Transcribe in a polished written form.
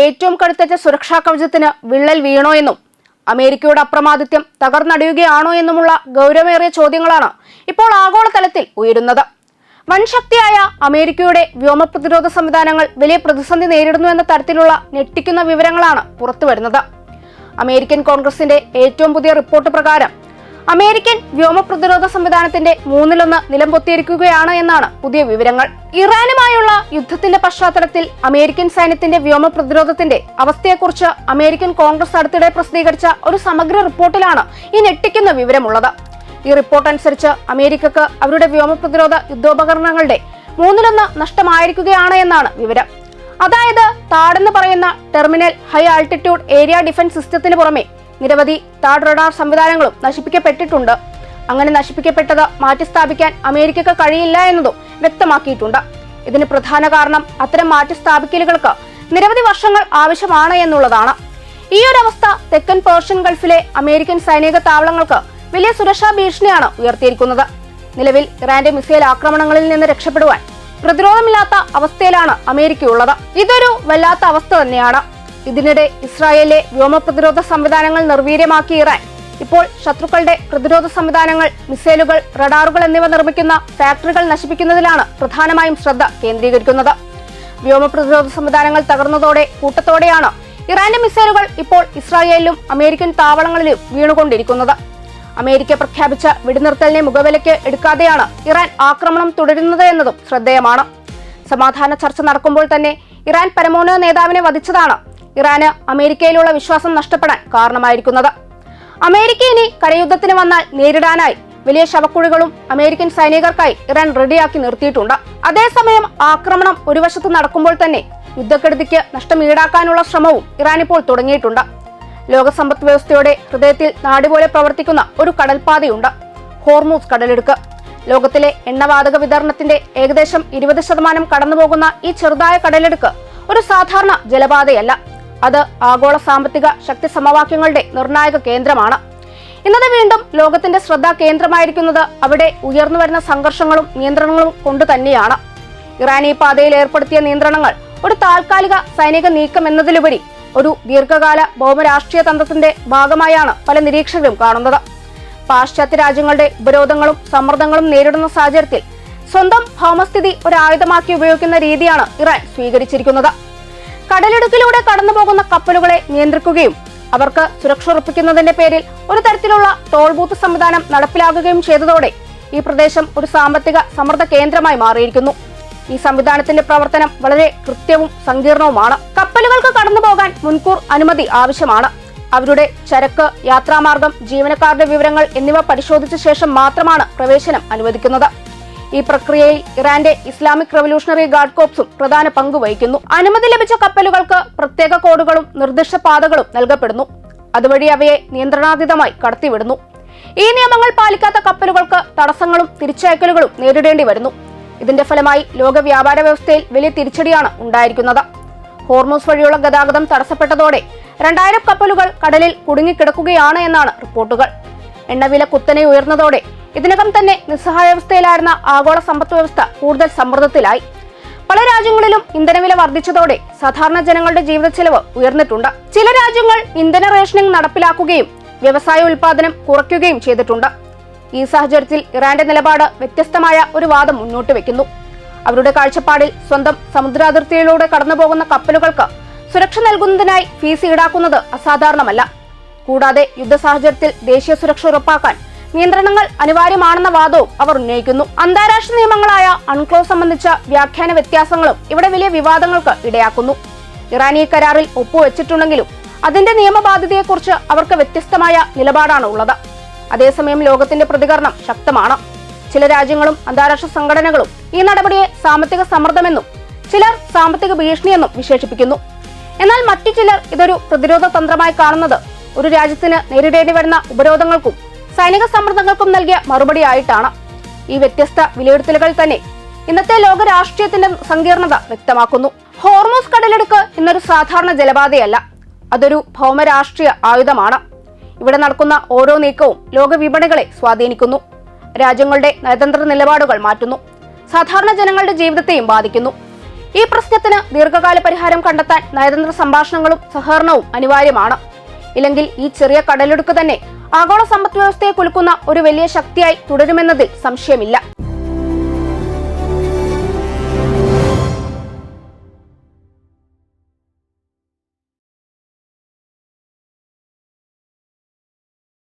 ഏറ്റവും കടുത്തറ്റ സുരക്ഷാ കവചത്തിന് വിള്ളൽ വീണോ എന്നും അമേരിക്കയുടെ അപ്രമാദിത്യം തകർന്നടിയുകയാണോ എന്നുമുള്ള ഗൗരവമേറിയ ചോദ്യങ്ങളാണ് ഇപ്പോൾ ആഗോളതലത്തിൽ ഉയരുന്നത്. വൻശക്തിയായ അമേരിക്കയുടെ വ്യോമ പ്രതിരോധ സംവിധാനങ്ങൾ വലിയ പ്രതിസന്ധി നേരിടുന്നു എന്ന തരത്തിലുള്ള ഞെട്ടിക്കുന്ന വിവരങ്ങളാണ് പുറത്തുവരുന്നത്. അമേരിക്കൻ കോൺഗ്രസിന്റെ ഏറ്റവും പുതിയ റിപ്പോർട്ട് പ്രകാരം അമേരിക്കൻ വ്യോമ പ്രതിരോധ സംവിധാനത്തിന്റെ 1/3 നിലംപൊത്തിയിരിക്കുകയാണ് എന്നാണ് പുതിയ വിവരങ്ങൾ. ഇറാനുമായുള്ള യുദ്ധത്തിന്റെ പശ്ചാത്തലത്തിൽ അമേരിക്കൻ സൈന്യത്തിന്റെ വ്യോമ പ്രതിരോധത്തിന്റെ അവസ്ഥയെക്കുറിച്ച് അമേരിക്കൻ കോൺഗ്രസ് അടുത്തിടെ പ്രസിദ്ധീകരിച്ച ഒരു സമഗ്ര റിപ്പോർട്ടിലാണ് ഈ ഞെട്ടിക്കുന്ന വിവരമുള്ളത്. ഈ റിപ്പോർട്ട് അനുസരിച്ച് അമേരിക്കക്ക് അവരുടെ വ്യോമ പ്രതിരോധ യുദ്ധോപകരണങ്ങളുടെ 1/3 നഷ്ടമായിരിക്കുകയാണ് എന്നാണ് വിവരം. അതായത് താടെന്ന് പറയുന്ന terminal high altitude area defence സിസ്റ്റത്തിന് പുറമെ നിരവധി താഡ് റഡാർ സംവിധാനങ്ങളും നശിപ്പിക്കപ്പെട്ടിട്ടുണ്ട്. അങ്ങനെ നശിപ്പിക്കപ്പെട്ടത് മാറ്റിസ്ഥാപിക്കാൻ അമേരിക്കക്ക് കഴിയില്ല എന്നതും വ്യക്തമാക്കിയിട്ടുണ്ട്. ഇതിന് പ്രധാന കാരണം അത്തരം മാറ്റിസ്ഥാപിക്കലുകൾക്ക് നിരവധി വർഷങ്ങൾ ആവശ്യമാണ് എന്നുള്ളതാണ്. ഈ ഒരു അവസ്ഥ തെക്കൻ പേർഷ്യൻ ഗൾഫിലെ അമേരിക്കൻ സൈനിക താവളങ്ങൾക്ക് വലിയ സുരക്ഷാ ഭീഷണിയാണ് ഉയർത്തിയിരിക്കുന്നത്. നിലവിൽ ഇറാന്റെ മിസൈൽ ആക്രമണങ്ങളിൽ നിന്ന് രക്ഷപ്പെടുവാൻ പ്രതിരോധമില്ലാത്ത അവസ്ഥയിലാണ് അമേരിക്കയുള്ളത്. ഇതൊരു വല്ലാത്ത അവസ്ഥ തന്നെയാണ്. ഇതിനിടെ ഇസ്രായേലിലെ വ്യോമ പ്രതിരോധ സംവിധാനങ്ങൾ നിർവീര്യമാക്കിയ ഇറാൻ ഇപ്പോൾ ശത്രുക്കളുടെ പ്രതിരോധ സംവിധാനങ്ങൾ, മിസൈലുകൾ, റഡാറുകൾ എന്നിവ നിർമ്മിക്കുന്ന ഫാക്ടറികൾ നശിപ്പിക്കുന്നതിലാണ് പ്രധാനമായും ശ്രദ്ധ കേന്ദ്രീകരിക്കുന്നത്. വ്യോമ പ്രതിരോധ സംവിധാനങ്ങൾ തകർന്നതോടെ കൂട്ടത്തോടെയാണ് ഇറാന്റെ മിസൈലുകൾ ഇപ്പോൾ ഇസ്രായേലിലും അമേരിക്കൻ താവളങ്ങളിലും വീണുകൊണ്ടിരിക്കുന്നത്. അമേരിക്ക പ്രഖ്യാപിച്ച വെടിനിർത്തലിനെ മുഖവിലയ്ക്ക് എടുക്കാതെയാണ് ഇറാൻ ആക്രമണം തുടരുന്നത് എന്നതും ശ്രദ്ധേയമാണ്. സമാധാന ചർച്ച നടക്കുമ്പോൾ തന്നെ ഇറാൻ പരമോന്നത നേതാവിനെ വധിച്ചതാണ് ഇറാന് അമേരിക്കയിലുള്ള വിശ്വാസം നഷ്ടപ്പെടാൻ കാരണമായിരിക്കുന്നത്. അമേരിക്ക ഇനി കരയുദ്ധത്തിന് വന്നാൽ നേരിടാനായി വലിയ ശവക്കുഴികളും അമേരിക്കൻ സൈനികർക്കായി ഇറാൻ റെഡിയാക്കി നിർത്തിയിട്ടുണ്ട്. അതേസമയം ആക്രമണം ഒരു വശത്ത് നടക്കുമ്പോൾ തന്നെ യുദ്ധക്കെടുതിക്ക് നഷ്ടം ഈടാക്കാനുള്ള ശ്രമവും ഇറാൻ ഇപ്പോൾ തുടങ്ങിയിട്ടുണ്ട്. ലോക സമ്പദ് വ്യവസ്ഥയുടെ ഹൃദയത്തിൽ നാടുപോലെ പ്രവർത്തിക്കുന്ന ഒരു കടൽപാതയുണ്ട്, ഹോർമൂസ് കടലിടുക്ക്. ലോകത്തിലെ എണ്ണവാതക വിതരണത്തിന്റെ ഏകദേശം 20% കടന്നുപോകുന്ന ഈ ചെറുതായ കടലിടുക്ക് ഒരു സാധാരണ ജലപാതയല്ല. അത് ആഗോള സാമ്പത്തിക ശക്തി സമവാക്യങ്ങളുടെ നിർണായക കേന്ദ്രമാണ്. ഇന്നത്തെ വീണ്ടും ലോകത്തിന്റെ ശ്രദ്ധാ കേന്ദ്രമായിരിക്കുന്നത് അവിടെ ഉയർന്നു വരുന്ന സംഘർഷങ്ങളും നിയന്ത്രണങ്ങളും കൊണ്ട് തന്നെയാണ്. ഇറാൻ ഈ പാതയിൽ ഏർപ്പെടുത്തിയ നിയന്ത്രണങ്ങൾ ഒരു താൽക്കാലിക സൈനിക നീക്കം എന്നതിലുപരി ഒരു ദീർഘകാല ഭൗമരാഷ്ട്രീയ തന്ത്രത്തിന്റെ ഭാഗമായാണ് പല നിരീക്ഷകരും കാണുന്നത്. പാശ്ചാത്യ രാജ്യങ്ങളുടെ ഉപരോധങ്ങളും സമ്മർദ്ദങ്ങളും നേരിടുന്ന സാഹചര്യത്തിൽ സ്വന്തം ഭൗമസ്ഥിതി ഒരു ആയുധമാക്കി ഉപയോഗിക്കുന്ന രീതിയാണ് ഇറാൻ സ്വീകരിച്ചിരിക്കുന്നത്. കടലിടുക്കിലൂടെ കടന്നുപോകുന്ന കപ്പലുകളെ നിയന്ത്രിക്കുകയും അവർക്ക് സുരക്ഷ ഉറപ്പിക്കുന്നതിന്റെ പേരിൽ ഒരു തരത്തിലുള്ള ടോൾ ബൂത്ത് സംവിധാനം നടപ്പിലാക്കുകയും ചെയ്തതോടെ ഈ പ്രദേശം ഒരു സാമ്പത്തിക സമ്മർദ്ദ കേന്ദ്രമായി മാറിയിരിക്കുന്നു. ഈ സംവിധാനത്തിന്റെ പ്രവർത്തനം വളരെ കൃത്യവും സങ്കീർണവുമാണ്. കപ്പലുകൾക്ക് കടന്നുപോകാൻ മുൻകൂർ അനുമതി ആവശ്യമാണ്. അവരുടെ ചരക്ക്, യാത്രാമാർഗം, ജീവനക്കാരുടെ വിവരങ്ങൾ എന്നിവ പരിശോധിച്ച ശേഷം മാത്രമാണ് പ്രവേശനം അനുവദിക്കുന്നത്. ഈ പ്രക്രിയയിൽ ഇറാന്റെ ഇസ്ലാമിക് റവല്യൂഷണറി ഗാർഡ് കോർപ്സും പ്രധാന പങ്ക് വഹിക്കുന്നു. അനുമതി ലഭിച്ച കപ്പലുകൾക്ക് പ്രത്യേക കോഡുകളും നിർദ്ദിഷ്ട പാതകളും നൽകപ്പെടുന്നു. അതുവഴി അവയെ നിയന്ത്രണാതീതമായി കടത്തിവിടുന്നു. ഈ നിയമങ്ങൾ പാലിക്കാത്ത കപ്പലുകൾക്ക് തടസ്സങ്ങളും തിരിച്ചയക്കലുകളും നേരിടേണ്ടി വരുന്നു. ഇതിന്റെ ഫലമായി ലോക വ്യാപാര വ്യവസ്ഥയിൽ വലിയ തിരിച്ചടിയാണ് ഉണ്ടായിരിക്കുന്നത്. ഹോർമൂസ് വഴിയുള്ള ഗതാഗതം തടസ്സപ്പെട്ടതോടെ 2000 കപ്പലുകൾ കടലിൽ കുടുങ്ങിക്കിടക്കുകയാണ് എന്നാണ് റിപ്പോർട്ടുകൾ. എണ്ണവില കുത്തനെ ഉയർന്നതോടെ ഇതിനകം തന്നെ നിസ്സഹായാവസ്ഥയിലായിരുന്ന ആഗോള സമ്പദ് വ്യവസ്ഥ കൂടുതൽ സമ്മർദ്ദത്തിലായി. പല രാജ്യങ്ങളിലും ഇന്ധനവില വർദ്ധിച്ചതോടെ സാധാരണ ജനങ്ങളുടെ ജീവിത ചെലവ് ഉയർന്നിട്ടുണ്ട്. ചില രാജ്യങ്ങൾ ഇന്ധന റേഷനിംഗ് നടപ്പിലാക്കുകയും വ്യവസായ ഉൽപാദനം കുറയ്ക്കുകയും ചെയ്തിട്ടുണ്ട്. ഈ സാഹചര്യത്തിൽ ഇറാന്റെ നിലപാട് വ്യത്യസ്തമായ ഒരു വാദം മുന്നോട്ട് വെക്കുന്നു. അവരുടെ കാഴ്ചപ്പാടിൽ സ്വന്തം സമുദ്രാതിർത്തിയിലൂടെ കടന്നുപോകുന്ന കപ്പലുകൾക്ക് സുരക്ഷ നൽകുന്നതിനായി ഫീസ് ഈടാക്കുന്നത് അസാധാരണമല്ല. കൂടാതെ യുദ്ധ സാഹചര്യത്തിൽ ദേശീയ സുരക്ഷ ഉറപ്പാക്കാൻ നിയന്ത്രണങ്ങൾ അനിവാര്യമാണെന്ന വാദവും അവർ ഉന്നയിക്കുന്നു. അന്താരാഷ്ട്ര നിയമങ്ങളായ അൺക്ലോസ് സംബന്ധിച്ച വ്യാഖ്യാന വ്യത്യാസങ്ങളും ഇവിടെ വലിയ വിവാദങ്ങൾക്ക് ഇടയാക്കുന്നു. ഇറാൻ ഈ കരാറിൽ ഒപ്പുവെച്ചിട്ടുണ്ടെങ്കിലും അതിന്റെ നിയമബാധ്യതയെക്കുറിച്ച് അവർക്ക് വ്യത്യസ്തമായ നിലപാടാണ് ഉള്ളത്. അതേസമയം ലോകത്തിന്റെ പ്രതികരണം ശക്തമാണ്. ചില രാജ്യങ്ങളും അന്താരാഷ്ട്ര സംഘടനകളും ഈ നടപടിയെ സാമ്പത്തിക സമ്മർദ്ദമെന്നും ചിലർ സാമ്പത്തിക ഭീഷണിയെന്നും വിശേഷിപ്പിക്കുന്നു. എന്നാൽ മറ്റു ചിലർ ഇതൊരു പ്രതിരോധ തന്ത്രമായി കാണുന്നത് ഒരു രാജ്യത്തിന് നേരിടേണ്ടി വരുന്ന ഉപരോധങ്ങൾക്കും സൈനിക സമ്മർദ്ദങ്ങൾക്കും നൽകിയ മറുപടിയായിട്ടാണ്. ഈ വ്യത്യസ്ത വിലയിരുത്തലുകൾ തന്നെ ഇന്നത്തെ ലോക രാഷ്ട്രീയത്തിന്റെ സങ്കീർണത വ്യക്തമാക്കുന്നു. ഹോർമൂസ് കടലിടുക്ക് ഇന്നൊരു സാധാരണ ജലപാതയല്ല, അതൊരു ഭൗമരാഷ്ട്രീയ ആയുധമാണ്. ഇവിടെ നടക്കുന്ന ഓരോ നീക്കവും ലോക വിപണികളെ സ്വാധീനിക്കുന്നു. രാജ്യങ്ങളുടെ നയതന്ത്ര നിലപാടുകൾ മാറ്റുന്നു. സാധാരണ ജനങ്ങളുടെ ജീവിതത്തെയും ബാധിക്കുന്നു. ഈ പ്രശ്നത്തിന് ദീർഘകാല പരിഹാരം കണ്ടെത്താൻ നയതന്ത്ര സംഭാഷണങ്ങളും സഹകരണവും അനിവാര്യമാണ്. ഇല്ലെങ്കിൽ ഈ ചെറിയ കടലെടുക്ക് തന്നെ ആഗോള സമ്പദ് വ്യവസ്ഥയെ കുലുക്കുന്ന ഒരു വലിയ ശക്തിയായി തുടരുമെന്നതിൽ സംശയമില്ല.